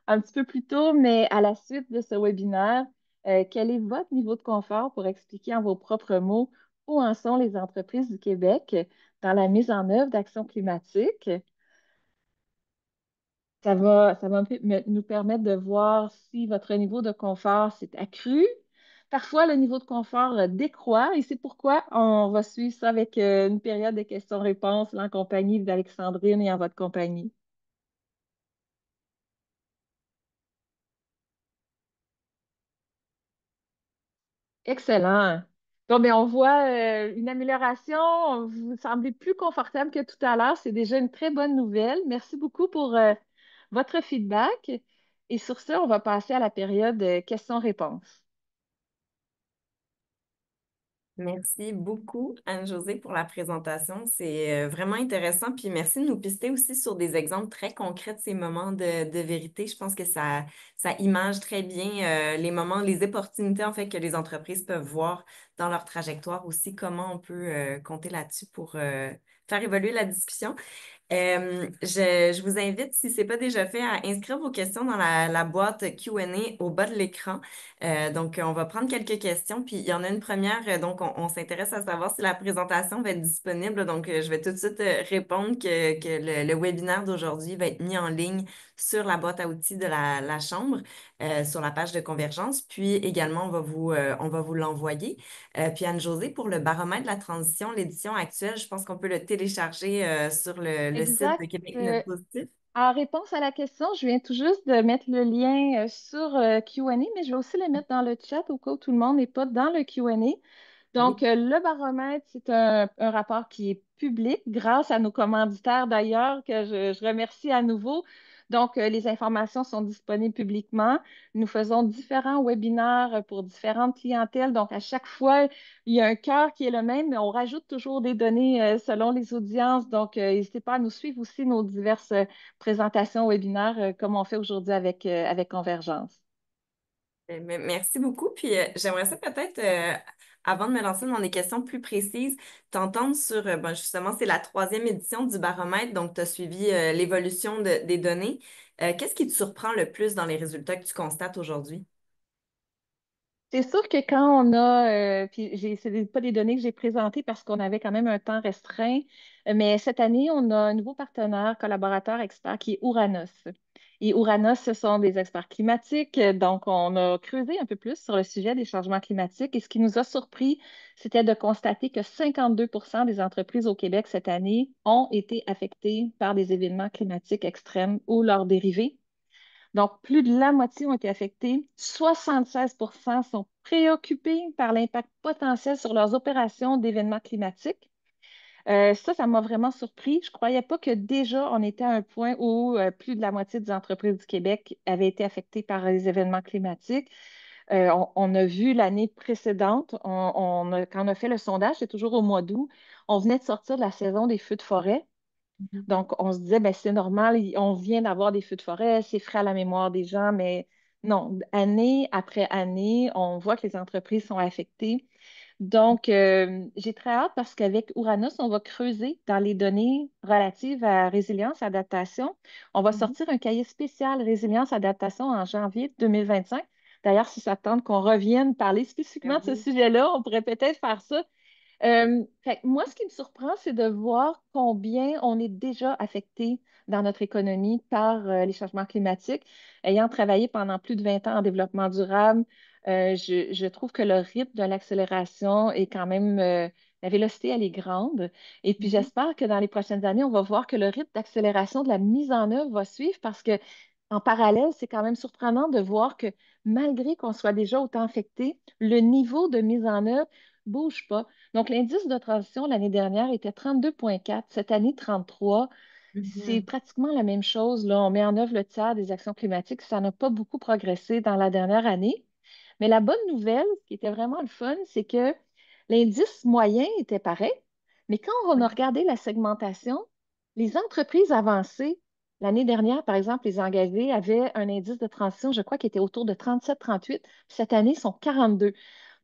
un petit peu plus tôt, mais à la suite de ce webinaire, quel est votre niveau de confort pour expliquer en vos propres mots où en sont les entreprises du Québec dans la mise en œuvre d'actions climatiques? Ça va nous permettre de voir si votre niveau de confort s'est accru. Parfois, le niveau de confort décroît et c'est pourquoi on va suivre ça avec une période de questions-réponses là, en compagnie d'Alexandrine et en votre compagnie. Excellent. Bon, mais on voit une amélioration. Vous semblez plus confortable que tout à l'heure. C'est déjà une très bonne nouvelle. Merci beaucoup pour votre feedback. Et sur ce, on va passer à la période questions-réponses. Merci beaucoup, Anne-Josée, pour la présentation. C'est vraiment intéressant. Puis merci de nous pister aussi sur des exemples très concrets de ces moments de vérité. Je pense que ça image très bien les moments, les opportunités en fait que les entreprises peuvent voir dans leur trajectoire aussi, comment on peut compter là-dessus pour faire évoluer la discussion. Je vous invite, si ce n'est pas déjà fait, à inscrire vos questions dans la boîte Q&A au bas de l'écran. Donc, on va prendre quelques questions, puis il y en a une première. Donc, on s'intéresse à savoir si la présentation va être disponible. Donc, je vais tout de suite répondre que le webinaire d'aujourd'hui va être mis en ligne sur la boîte à outils de la Chambre, sur la page de Convergence. Puis également, on va vous l'envoyer. Puis Anne-Josée, pour le baromètre de la transition, l'édition actuelle, je pense qu'on peut le télécharger sur le site Exact. de Québec Net Positif. En réponse à la question, je viens tout juste de mettre le lien sur Q&A, mais je vais aussi le mettre dans le chat au cas où tout le monde n'est pas dans le Q&A. Donc, Oui. le baromètre, c'est un rapport qui est public grâce à nos commanditaires d'ailleurs, que je remercie à nouveau. Donc, les informations sont disponibles publiquement. Nous faisons différents webinaires pour différentes clientèles. Donc, à chaque fois, il y a un cœur qui est le même, mais on rajoute toujours des données selon les audiences. Donc, n'hésitez pas à nous suivre aussi nos diverses présentations webinaires comme on fait aujourd'hui avec Convergence. Merci beaucoup. Puis j'aimerais ça peut-être, avant de me lancer dans des questions plus précises, t'entendre sur, ben, justement, c'est la troisième édition du baromètre, donc tu as suivi l'évolution des données. Qu'est-ce qui te surprend le plus dans les résultats que tu constates aujourd'hui? C'est sûr que quand on a, puis pas des données que j'ai présentées parce qu'on avait quand même un temps restreint, mais cette année, on a un nouveau partenaire, collaborateur, expert qui est Ouranos. Et Ouranos, ce sont des experts climatiques, donc on a creusé un peu plus sur le sujet des changements climatiques et ce qui nous a surpris, c'était de constater que 52% des entreprises au Québec cette année ont été affectées par des événements climatiques extrêmes ou leurs dérivés. Donc, plus de la moitié ont été affectés. 76% sont préoccupés par l'impact potentiel sur leurs opérations d'événements climatiques. Ça m'a vraiment surpris. Je ne croyais pas que déjà on était à un point où plus de la moitié des entreprises du Québec avaient été affectées par les événements climatiques. On a vu l'année précédente, quand on a fait le sondage, c'est toujours au mois d'août, on venait de sortir de la saison des feux de forêt. Donc, on se disait, ben, c'est normal, on vient d'avoir des feux de forêt, c'est frais à la mémoire des gens, mais Non, année après année, on voit que les entreprises sont affectées. Donc, j'ai très hâte parce qu'avec Uranus, on va creuser dans les données relatives à résilience, adaptation. On va Mhm. sortir un cahier spécial résilience, adaptation en janvier 2025. D'ailleurs, si ça tente qu'on revienne parler Ben spécifiquement de ce oui. sujet-là, on pourrait peut-être faire ça. Fait que moi, ce qui me surprend, c'est de voir combien on est déjà affecté dans notre économie par les changements climatiques. Ayant travaillé pendant plus de 20 ans en développement durable, je trouve que le rythme de l'accélération est quand même, la vélocité, elle est grande. Et puis, Mhm. j'espère que dans les prochaines années, on va voir que le rythme d'accélération de la mise en œuvre va suivre parce que, en parallèle, c'est quand même surprenant de voir que malgré qu'on soit déjà autant affecté, le niveau de mise en œuvre bouge pas. Donc, l'indice de transition l'année dernière était 32,4, cette année 33. C'est Mhm. pratiquement la même chose, là. On met en œuvre le tiers des actions climatiques. Ça n'a pas beaucoup progressé dans la dernière année. Mais la bonne nouvelle, ce qui était vraiment le fun, c'est que l'indice moyen était pareil. Mais quand on a Oui. regardé la segmentation, les entreprises avancées, l'année dernière, par exemple, les engagés avaient un indice de transition, je crois, qui était autour de 37-38. Cette année, ils sont 42.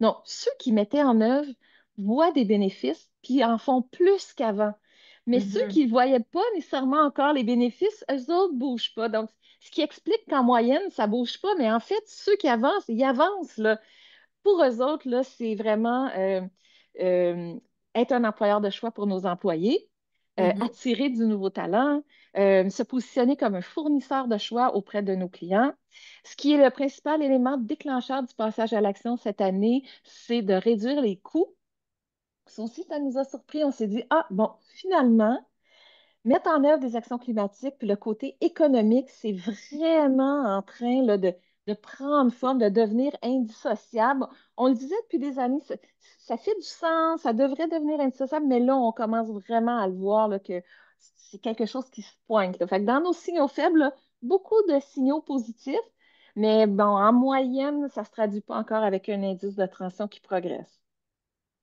Donc, ceux qui mettaient en œuvre voient des bénéfices, puis en font plus qu'avant. Mais ceux Mhm. qui ne voyaient pas nécessairement encore les bénéfices, eux autres ne bougent pas. Donc, ce qui explique qu'en moyenne, ça ne bouge pas, mais en fait, ceux qui avancent, ils avancent, là. Pour eux autres, là, c'est vraiment euh, être un employeur de choix pour nos employés, Mhm. attirer du nouveau talent, se positionner comme un fournisseur de choix auprès de nos clients. Ce qui est le principal élément déclencheur du passage à l'action cette année, c'est de réduire les coûts. Ça aussi, ça nous a surpris. On s'est dit, ah, bon, finalement, mettre en œuvre des actions climatiques, puis le côté économique, c'est vraiment en train là, de prendre forme, de devenir indissociable. On le disait depuis des années, ça fait du sens, ça devrait devenir indissociable, mais là, on commence vraiment à le voir là, que c'est quelque chose qui se pointe, là. Fait que dans nos signaux faibles, là, beaucoup de signaux positifs, mais bon, en moyenne, ça ne se traduit pas encore avec un indice de transition qui progresse.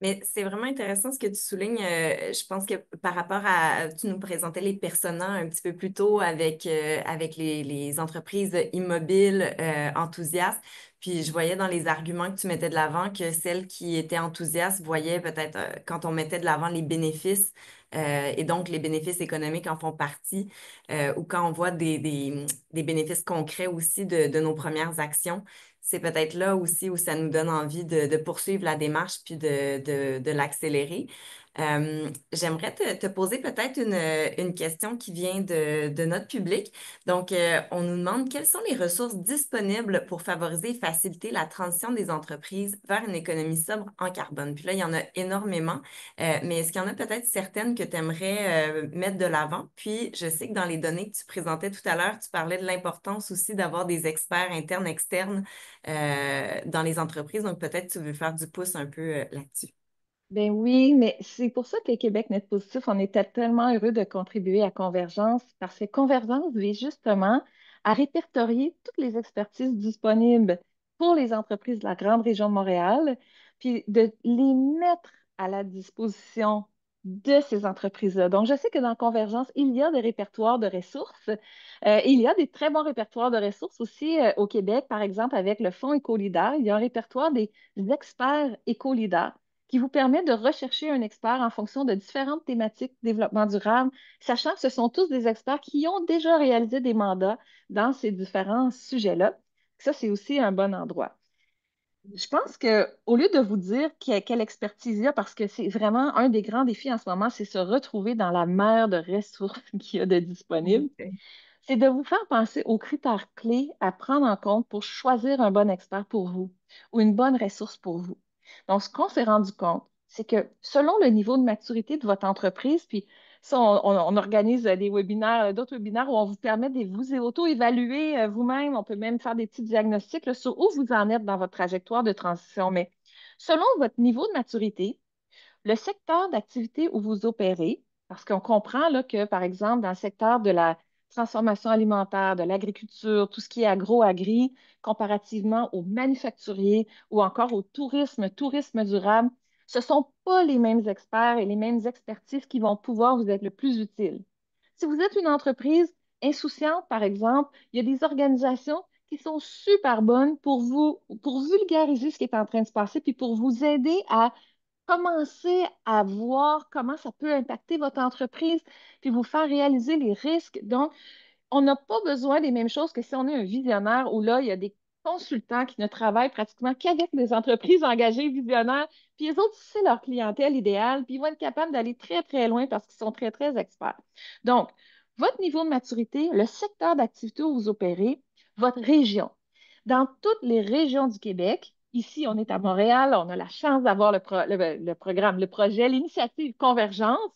Mais c'est vraiment intéressant ce que tu soulignes. Je pense que par rapport à, tu nous présentais les personas un petit peu plus tôt avec les entreprises immobiles enthousiastes. Puis je voyais dans les arguments que tu mettais de l'avant que celles qui étaient enthousiastes voyaient peut-être quand on mettait de l'avant les bénéfices et donc les bénéfices économiques en font partie ou quand on voit des bénéfices concrets aussi de nos premières actions, c'est peut-être là aussi où ça nous donne envie de poursuivre la démarche puis de l'accélérer. J'aimerais te poser peut-être une question qui vient de notre public. Donc, on nous demande quelles sont les ressources disponibles pour favoriser et faciliter la transition des entreprises vers une économie sobre en carbone. Puis là, il y en a énormément, mais est-ce qu'il y en a peut-être certaines que tu aimerais mettre de l'avant? Puis, je sais que dans les données que tu présentais tout à l'heure, tu parlais de l'importance aussi d'avoir des experts internes, externes dans les entreprises. Donc, peut-être tu veux faire du pouce un peu là-dessus. Ben oui, mais c'est pour ça que les Québec Net Positif, on était tellement heureux de contribuer à Convergence, parce que Convergence vise justement à répertorier toutes les expertises disponibles pour les entreprises de la grande région de Montréal, puis de les mettre à la disposition de ces entreprises-là. Donc, je sais que dans Convergence, il y a des répertoires de ressources. Il y a des très bons répertoires de ressources aussi au Québec, par exemple, avec le Fonds Écolidar. Il y a un répertoire des experts Écolidar qui vous permet de rechercher un expert en fonction de différentes thématiques de développement durable, sachant que ce sont tous des experts qui ont déjà réalisé des mandats dans ces différents sujets-là. Ça, c'est aussi un bon endroit. Je pense que au lieu de vous dire quelle expertise il y a, parce que c'est vraiment un des grands défis en ce moment, c'est se retrouver dans la mer de ressources qu'il y a de disponibles, Ok. c'est de vous faire penser aux critères clés à prendre en compte pour choisir un bon expert pour vous ou une bonne ressource pour vous. Donc, ce qu'on s'est rendu compte, c'est que selon le niveau de maturité de votre entreprise, puis ça, on organise des webinaires, d'autres webinaires où on vous permet de vous auto-évaluer vous-même. On peut même faire des petits diagnostics là, sur où vous en êtes dans votre trajectoire de transition. Mais selon votre niveau de maturité, le secteur d'activité où vous opérez, parce qu'on comprend là, que, par exemple, dans le secteur de la transformation alimentaire, de l'agriculture, tout ce qui est agro-agri, comparativement aux manufacturiers ou encore au tourisme, tourisme durable, ce ne sont pas les mêmes experts et les mêmes expertises qui vont pouvoir vous être le plus utiles. Si vous êtes une entreprise insouciante, par exemple, il y a des organisations qui sont super bonnes pour vulgariser ce qui est en train de se passer, puis pour vous aider à commencer à voir comment ça peut impacter votre entreprise, puis vous faire réaliser les risques. Donc, on n'a pas besoin des mêmes choses que si on est un visionnaire où là, il y a des consultants qui ne travaillent pratiquement qu'avec des entreprises engagées visionnaires, puis les autres, c'est leur clientèle idéale, puis ils vont être capables d'aller très, très loin parce qu'ils sont très, très experts. Donc, votre niveau de maturité, le secteur d'activité où vous opérez, votre région. Dans toutes les régions du Québec, ici, on est à Montréal, on a la chance d'avoir le programme, le projet, l'initiative Convergence.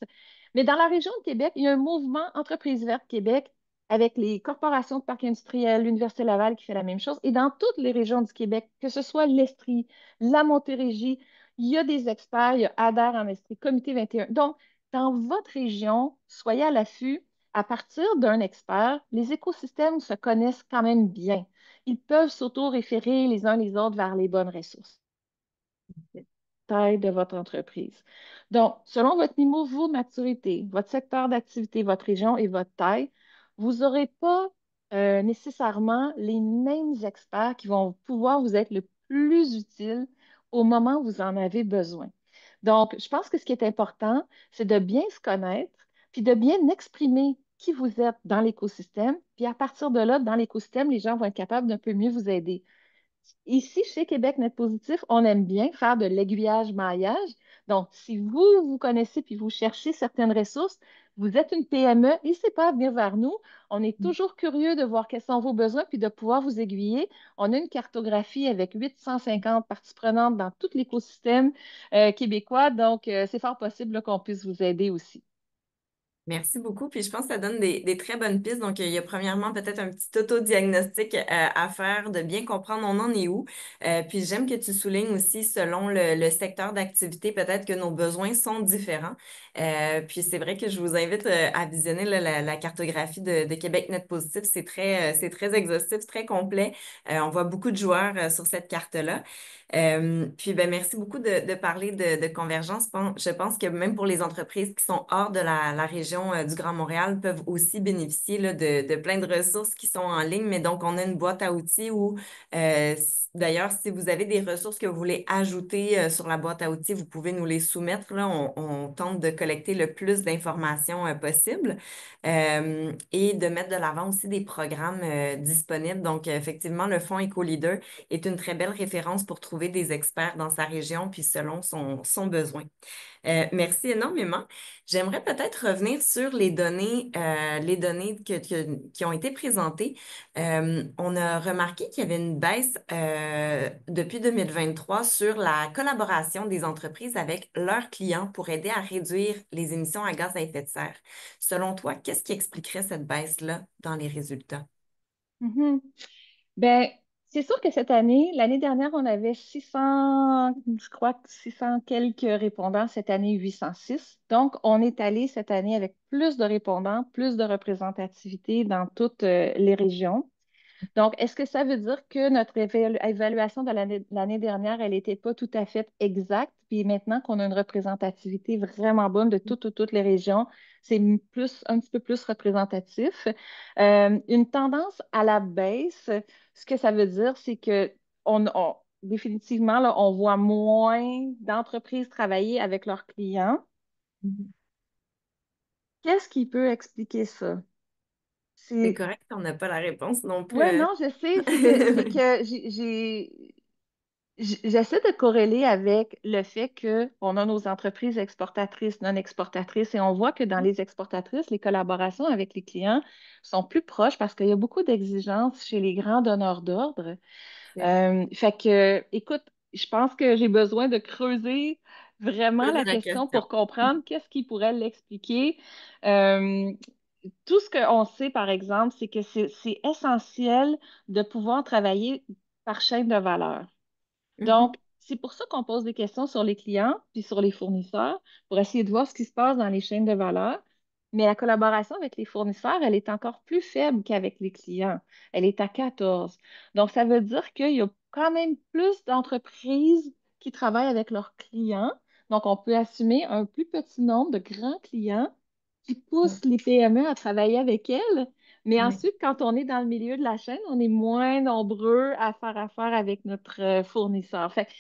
Mais dans la région de Québec, il y a un mouvement Entreprise verte Québec avec les corporations de parcs industriels, l'Université Laval qui fait la même chose. Et dans toutes les régions du Québec, que ce soit l'Estrie, la Montérégie, il y a des experts, il y a ADER en Estrie, Comité 21. Donc, dans votre région, soyez à l'affût. À partir d'un expert, les écosystèmes se connaissent quand même bien. Ils peuvent s'auto-référer les uns les autres vers les bonnes ressources taille de votre entreprise. Donc, selon votre niveau de maturité, votre secteur d'activité, votre région et votre taille, vous n'aurez pas nécessairement les mêmes experts qui vont pouvoir vous être le plus utile au moment où vous en avez besoin. Donc, je pense que ce qui est important, c'est de bien se connaître, puis de bien exprimer qui vous êtes dans l'écosystème. Puis à partir de là, dans l'écosystème, les gens vont être capables d'un peu mieux vous aider. Ici, chez Québec Net Positif, on aime bien faire de l'aiguillage-maillage. Donc, si vous, vous connaissez puis vous cherchez certaines ressources, vous êtes une PME, n'hésitez pas à venir vers nous. On est toujours curieux de voir quels sont vos besoins puis de pouvoir vous aiguiller. On a une cartographie avec 850 parties prenantes dans tout l'écosystème québécois. Donc, c'est fort possible là, qu'on puisse vous aider aussi. Merci beaucoup. Puis je pense que ça donne des très bonnes pistes. Donc, il y a premièrement peut-être un petit autodiagnostic à faire, de bien comprendre on en est où. Puis j'aime que tu soulignes aussi, selon le secteur d'activité, peut-être que nos besoins sont différents. Puis c'est vrai que je vous invite à visionner là, la cartographie de Québec Net Positif. C'est très exhaustif, très complet. On voit beaucoup de joueurs sur cette carte-là. Puis ben, merci beaucoup de parler de convergence. Je pense que même pour les entreprises qui sont hors de la région du Grand Montréal peuvent aussi bénéficier là, de plein de ressources qui sont en ligne. Mais donc, on a une boîte à outils où, d'ailleurs, si vous avez des ressources que vous voulez ajouter sur la boîte à outils, vous pouvez nous les soumettre. Là. On tente de collecter le plus d'informations possible et de mettre de l'avant aussi des programmes disponibles. Donc, effectivement, le Fonds EcoLeader est une très belle référence pour trouver des experts dans sa région, puis selon son besoin. Merci énormément. J'aimerais peut-être revenir sur les données qui ont été présentées. On a remarqué qu'il y avait une baisse depuis 2023 sur la collaboration des entreprises avec leurs clients pour aider à réduire les émissions à gaz à effet de serre. Selon toi, qu'est-ce qui expliquerait cette baisse-là dans les résultats? Mhm. Ben, c'est sûr que cette année, l'année dernière, on avait 600, je crois que 600 quelques répondants, cette année 806. Donc, on est allé cette année avec plus de répondants, plus de représentativité dans toutes les régions. Donc, est-ce que ça veut dire que notre évaluation de l'année dernière, elle n'était pas tout à fait exacte? Puis maintenant qu'on a une représentativité vraiment bonne de toutes les régions, c'est plus, un petit peu plus représentatif. Une tendance à la baisse, ce que ça veut dire, c'est que définitivement, là, on voit moins d'entreprises travailler avec leurs clients. Mhm. Qu'est-ce qui peut expliquer ça? C'est C'est correct, on n'a pas la réponse non plus. Ouais, non, je sais, c'est que j'essaie de corréler avec le fait qu'on a nos entreprises exportatrices, non exportatrices, et on voit que dans les exportatrices, les collaborations avec les clients sont plus proches parce qu'il y a beaucoup d'exigences chez les grands donneurs d'ordre. Fait que, écoute, je pense que j'ai besoin de creuser vraiment Poser la la question question. pour comprendre qu'est-ce qui pourrait l'expliquer. Euh, Tout ce qu'on sait, par exemple, c'est que c'est essentiel de pouvoir travailler par chaîne de valeur. Donc, Mhm. c'est pour ça qu'on pose des questions sur les clients puis sur les fournisseurs pour essayer de voir ce qui se passe dans les chaînes de valeur. Mais la collaboration avec les fournisseurs, elle est encore plus faible qu'avec les clients. Elle est à 14. Donc, ça veut dire qu'il y a quand même plus d'entreprises qui travaillent avec leurs clients. Donc, on peut assumer un plus petit nombre de grands clients qui poussent les PME à travailler avec elles. Mais Oui. ensuite, quand on est dans le milieu de la chaîne, on est moins nombreux à faire affaire avec notre fournisseur. Fait que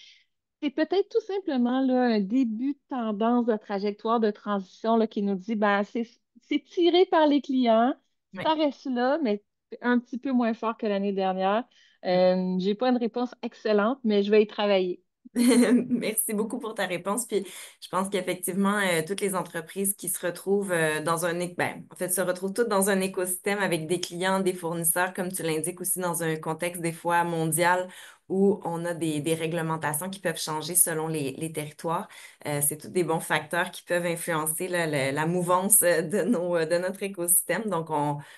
c'est peut-être tout simplement là, un début de tendance de trajectoire de transition là, qui nous dit ben, c'est tiré par les clients, Oui. ça reste là, mais un petit peu moins fort que l'année dernière. J'ai pas une réponse excellente, mais je vais y travailler. Merci beaucoup pour ta réponse. Puis je pense qu'effectivement, toutes les entreprises qui se retrouvent dans ben, en fait, se retrouvent toutes dans un écosystème avec des clients, des fournisseurs, comme tu l'indiques aussi dans un contexte des fois mondial où on a des réglementations qui peuvent changer selon les territoires. C'est tous des bons facteurs qui peuvent influencer là, la mouvance de notre écosystème. Donc,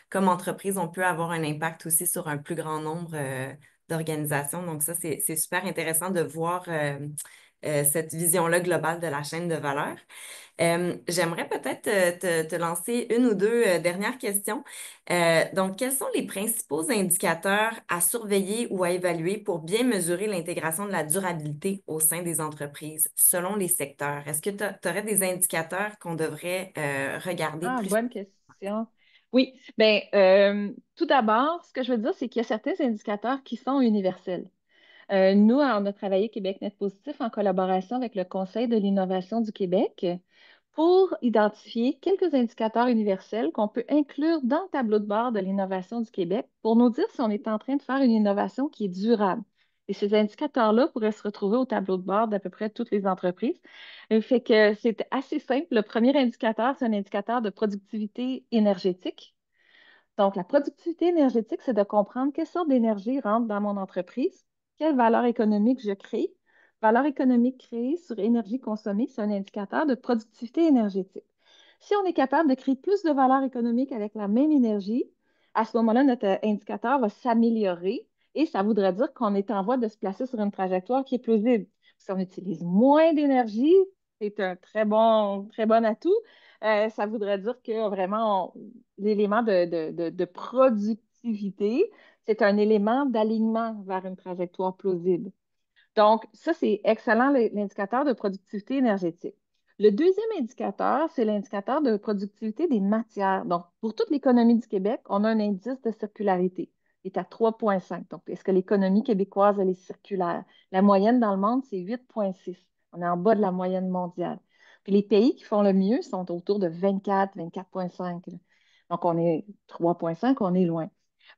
comme entreprise, on peut avoir un impact aussi sur un plus grand nombre d'organisations. Donc ça, c'est super intéressant de voir cette vision-là globale de la chaîne de valeur. J'aimerais peut-être te lancer une ou deux dernières questions. Donc, quels sont les principaux indicateurs à surveiller ou à évaluer pour bien mesurer l'intégration de la durabilité au sein des entreprises selon les secteurs? Est-ce que tu aurais des indicateurs qu'on devrait regarder Ah, plus? bonne question. Oui, bien, tout d'abord, ce que je veux dire, c'est qu'il y a certains indicateurs qui sont universels. Nous, on a travaillé Québec Net Positif en collaboration avec le Conseil de l'innovation du Québec pour identifier quelques indicateurs universels qu'on peut inclure dans le tableau de bord de l'innovation du Québec pour nous dire si on est en train de faire une innovation qui est durable. Et ces indicateurs-là pourraient se retrouver au tableau de bord d'à peu près toutes les entreprises. Fait que c'est assez simple. Le premier indicateur, c'est un indicateur de productivité énergétique. Donc, la productivité énergétique, c'est de comprendre quelle sorte d'énergie rentre dans mon entreprise, quelle valeur économique je crée. Valeur économique créée sur énergie consommée, c'est un indicateur de productivité énergétique. Si on est capable de créer plus de valeur économique avec la même énergie, à ce moment-là, notre indicateur va s'améliorer et ça voudrait dire qu'on est en voie de se placer sur une trajectoire qui est plausible. Si on utilise moins d'énergie, c'est un très bon atout. Ça voudrait dire que vraiment, l'élément de productivité, c'est un élément d'alignement vers une trajectoire plausible. Donc, ça, c'est excellent, l'indicateur de productivité énergétique. Le deuxième indicateur, c'est l'indicateur de productivité des matières. Donc, pour toute l'économie du Québec, on a un indice de circularité. Il est à 3,5. Donc, est-ce que l'économie québécoise, elle est circulaire? La moyenne dans le monde, c'est 8,6. On est en bas de la moyenne mondiale. Puis les pays qui font le mieux sont autour de 24, 24,5. Donc, on est 3,5, on est loin.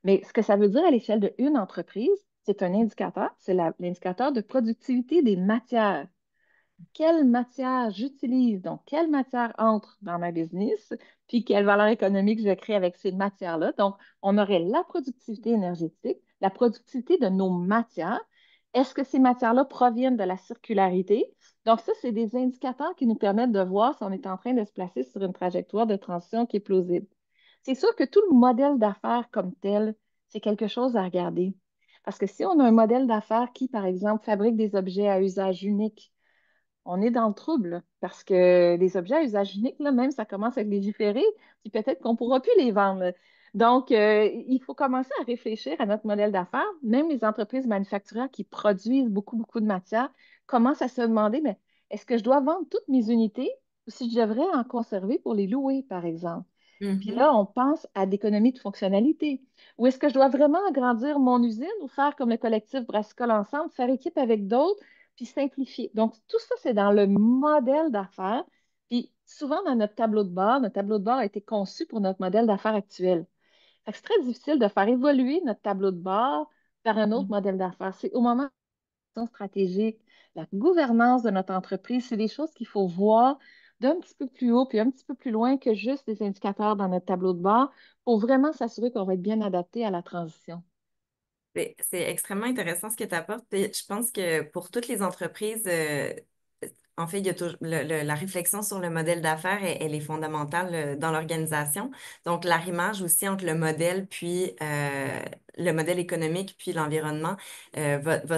Mais ce que ça veut dire à l'échelle d'une entreprise, c'est un indicateur, c'est l'indicateur de productivité des matières. Quelle matière j'utilise, donc quelle matière entre dans ma business, puis quelle valeur économique je crée avec ces matières-là. Donc, on aurait la productivité énergétique, la productivité de nos matières. Est-ce que ces matières-là proviennent de la circularité? Donc, ça, c'est des indicateurs qui nous permettent de voir si on est en train de se placer sur une trajectoire de transition qui est plausible. C'est sûr que tout le modèle d'affaires comme tel, c'est quelque chose à regarder. Parce que si on a un modèle d'affaires qui, par exemple, fabrique des objets à usage unique, on est dans le trouble parce que les objets à usage unique, là, même ça commence à être légiféré, puis peut-être qu'on ne pourra plus les vendre. Donc, il faut commencer à réfléchir à notre modèle d'affaires. Même les entreprises manufacturières qui produisent beaucoup, beaucoup de matière commencent à se demander, mais est-ce que je dois vendre toutes mes unités ou si je devrais en conserver pour les louer, par exemple? Puis Mhm. là, on pense à d'économie de fonctionnalité. Ou est-ce que je dois vraiment agrandir mon usine ou faire comme le collectif Brassicole Ensemble, faire équipe avec d'autres, puis simplifier? Donc, tout ça, c'est dans le modèle d'affaires. Puis souvent, dans notre tableau de bord a été conçu pour notre modèle d'affaires actuel. Fait que c'est très difficile de faire évoluer notre tableau de bord vers un autre modèle d'affaires. C'est au moment stratégique, la gouvernance de notre entreprise, c'est des choses qu'il faut voir d'un petit peu plus haut puis un petit peu plus loin que juste des indicateurs dans notre tableau de bord pour vraiment s'assurer qu'on va être bien adapté à la transition. C'est extrêmement intéressant ce que tu apportes. Je pense que pour toutes les entreprises, en fait, il y a la réflexion sur le modèle d'affaires, elle est fondamentale dans l'organisation. Donc, l'arrimage aussi entre le modèle puis le modèle économique puis l'environnement va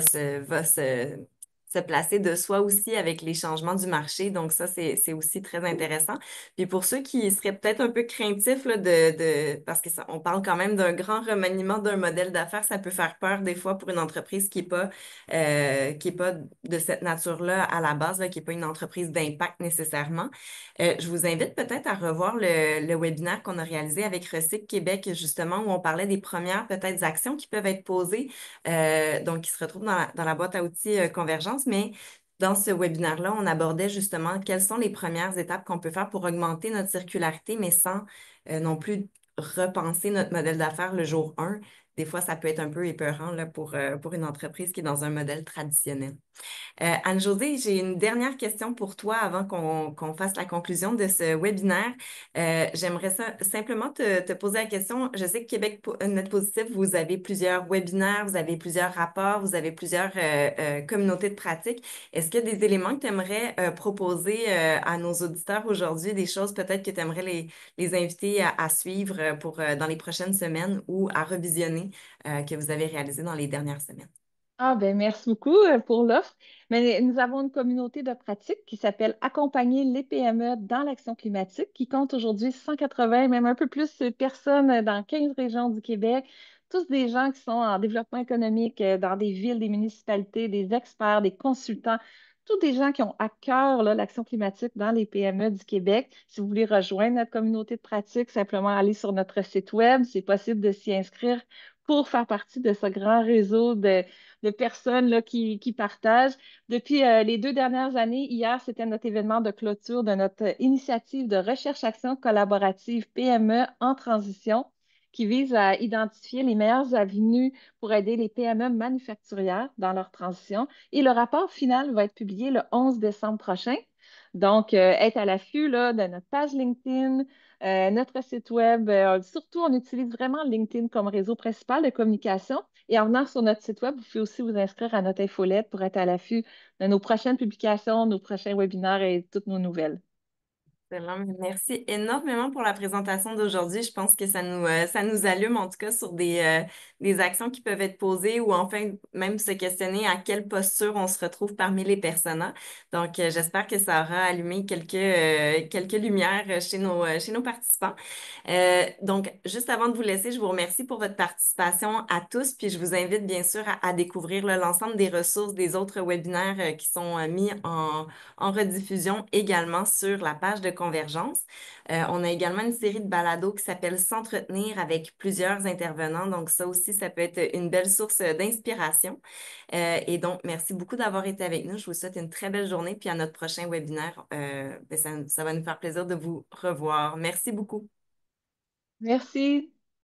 se placer de soi aussi avec les changements du marché. Donc ça, c'est aussi très intéressant. Puis pour ceux qui seraient peut-être un peu craintifs là, parce que on parle quand même d'un grand remaniement d'un modèle d'affaires, ça peut faire peur des fois pour une entreprise qui est pas de cette nature-là à la base, là, qui n'est pas une entreprise d'impact nécessairement. Je vous invite peut-être à revoir le webinaire qu'on a réalisé avec Recyc Québec, justement, où on parlait des premières peut-être actions qui peuvent être posées, donc qui se retrouvent dans la boîte à outils Convergence, mais dans ce webinaire-là, on abordait justement quelles sont les premières étapes qu'on peut faire pour augmenter notre circularité, mais sans non plus repenser notre modèle d'affaires le jour 1. Des fois, ça peut être un peu épeurant là, pour une entreprise qui est dans un modèle traditionnel. Anne-Josée, j'ai une dernière question pour toi avant qu'on fasse la conclusion de ce webinaire. J'aimerais simplement te poser la question. Je sais que Net Positif, vous avez plusieurs webinaires, vous avez plusieurs rapports, vous avez plusieurs communautés de pratique. Est-ce qu'il y a des éléments que tu aimerais proposer à nos auditeurs aujourd'hui, des choses peut-être que tu aimerais les inviter à suivre dans les prochaines semaines ou à revisionner que vous avez réalisé dans les dernières semaines? Ah, ben merci beaucoup pour l'offre. Mais nous avons une communauté de pratique qui s'appelle Accompagner les PME dans l'action climatique, qui compte aujourd'hui 180, même un peu plus personnes dans 15 régions du Québec. Tous des gens qui sont en développement économique dans des villes, des municipalités, des experts, des consultants, tous des gens qui ont à cœur là, l'action climatique dans les PME du Québec. Si vous voulez rejoindre notre communauté de pratique, simplement aller sur notre site web. C'est possible de s'y inscrire pour faire partie de ce grand réseau de personnes là, qui partagent. Depuis les 2 dernières années, hier, c'était notre événement de clôture de notre initiative de recherche-action collaborative PME en transition qui vise à identifier les meilleures avenues pour aider les PME manufacturières dans leur transition. Et le rapport final va être publié le 11 décembre prochain. Donc, être à l'affût là, de notre page LinkedIn, notre site web. Surtout, on utilise vraiment LinkedIn comme réseau principal de communication. Et en venant sur notre site web, vous pouvez aussi vous inscrire à notre infolette pour être à l'affût de nos prochaines publications, nos prochains webinaires et toutes nos nouvelles. Excellent. Merci énormément pour la présentation d'aujourd'hui. Je pense que ça nous allume en tout cas sur des actions qui peuvent être posées ou enfin même se questionner à quelle posture on se retrouve parmi les personas. Donc, j'espère que ça aura allumé quelques lumières chez nos participants. Donc, juste avant de vous laisser, je vous remercie pour votre participation à tous, puis je vous invite bien sûr à découvrir là, l'ensemble des ressources des autres webinaires qui sont mis en rediffusion également sur la page de Convergence. On a également une série de balados qui s'appelle S'entretenir avec plusieurs intervenants. Donc, ça aussi, ça peut être une belle source d'inspiration. Et donc, merci beaucoup d'avoir été avec nous. Je vous souhaite une très belle journée. Puis à notre prochain webinaire, ça va nous faire plaisir de vous revoir. Merci beaucoup. Merci.